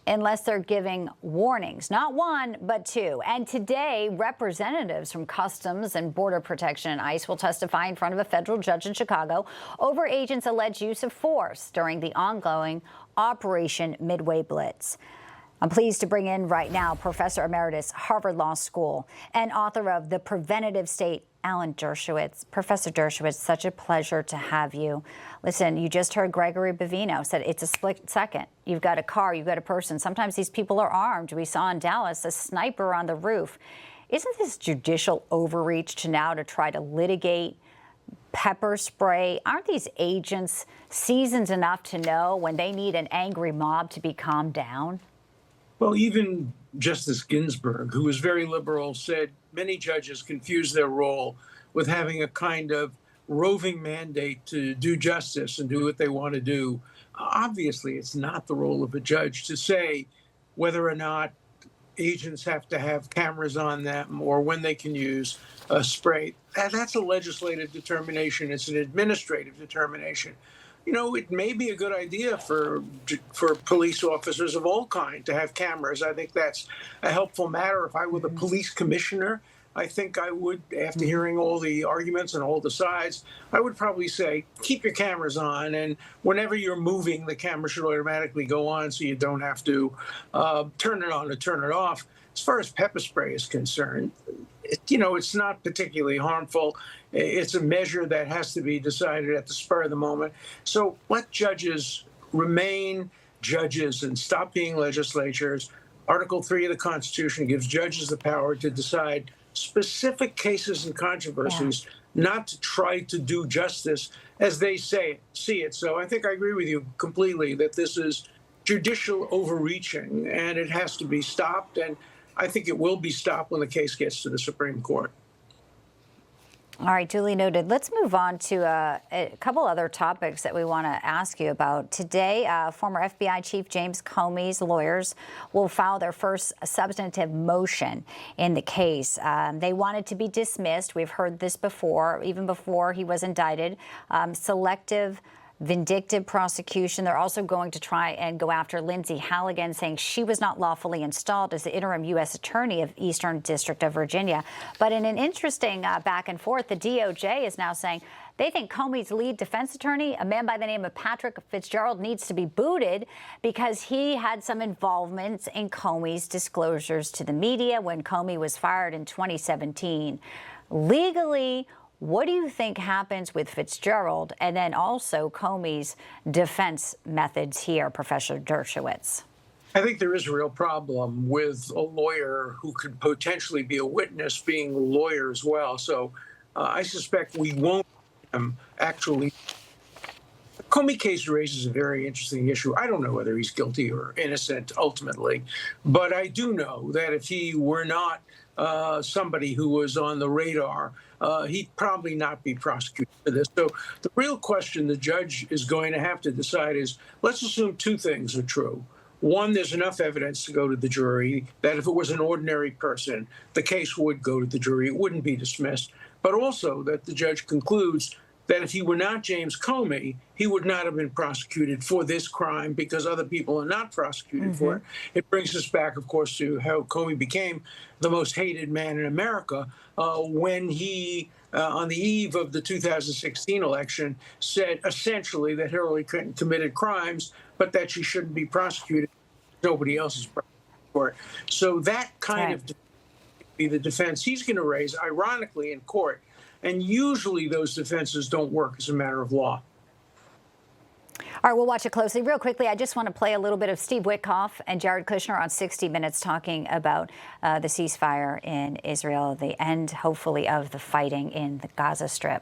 unless they're giving warnings, not one, but two. And today, representatives from Customs and Border Protection and ICE will testify in front of a federal judge in Chicago over agents' alleged use of force during the ongoing Operation Midway Blitz. I'm pleased to bring in right now Professor Emeritus, Harvard Law School, and author of The Preventative State, Alan Dershowitz. Professor Dershowitz, such a pleasure to have you. Listen, you just heard Gregory Bavino said it's a split second. You've got a car, you've got a person. Sometimes these people are armed. We saw in Dallas a sniper on the roof. Isn't this judicial overreach to try to litigate pepper spray? Aren't these agents seasoned enough to know when they need an angry mob to be calmed down? Well, even Justice Ginsburg, who was very liberal, said many judges confuse their role with having a kind of roving mandate to do justice and do what they want to do. Obviously, it's not the role of a judge to say whether or not agents have to have cameras on them or when they can use a spray. That's a legislative determination. It's an administrative determination. You know, it may be a good idea for police officers of all kinds to have cameras. I think that's a helpful matter. If I were the police commissioner, I think I would, after hearing all the arguments and all the sides, I would probably say, keep your cameras on. And whenever you're moving, the camera should automatically go on so you don't have to turn it on or turn it off. As far as pepper spray is concerned, it's not particularly harmful. It's a measure that has to be decided at the spur of the moment. So let judges remain judges and stop being legislatures. Article 3 of the Constitution gives judges the power to decide specific cases and controversies, not to try to do justice as they see it. So I think I agree with you completely that this is judicial overreaching and it has to be stopped. And I think it will be stopped when the case gets to the Supreme Court. All right, duly noted. Let's move on to a couple other topics that we want to ask you about. Today, former FBI Chief James Comey's lawyers will file their first substantive motion in the case. They want it to be dismissed. We've heard this before, even before he was indicted. Selective vindictive prosecution. They're also going to try and go after Lindsay Halligan, saying she was not lawfully installed as the interim U.S. attorney of Eastern District of Virginia. But in an interesting back and forth, the DOJ is now saying they think Comey's lead defense attorney, a man by the name of Patrick Fitzgerald, needs to be booted because he had some involvement in Comey's disclosures to the media when Comey was fired in 2017. Legally, what do you think happens with Fitzgerald and then also Comey's defense methods here, Professor Dershowitz? I think there is a real problem with a lawyer who could potentially be a witness being a lawyer as well. So I suspect we won't actually. The Comey case raises a very interesting issue. I don't know whether he's guilty or innocent ultimately, but I do know that if he were not somebody who was on the radar, he'd probably not be prosecuted for this. So the real question the judge is going to have to decide is, let's assume two things are true. One, there's enough evidence to go to the jury that if it was an ordinary person, the case would go to the jury. It wouldn't be dismissed. But also that the judge concludes that if he were not James Comey, he would not have been prosecuted for this crime because other people are not prosecuted for it. It brings us back, of course, to how Comey became the most hated man in America when he, on the eve of the 2016 election, said essentially that Hillary Clinton committed crimes, but that she shouldn't be prosecuted. Nobody else is prosecuted for it. So that kind of be the defense he's going to raise, ironically, in court. And usually those defenses don't work as a matter of law. All right, we'll watch it closely. Real quickly, I just want to play a little bit of Steve Witkoff and Jared Kushner on 60 Minutes talking about the ceasefire in Israel, the end, hopefully, of the fighting in the Gaza Strip.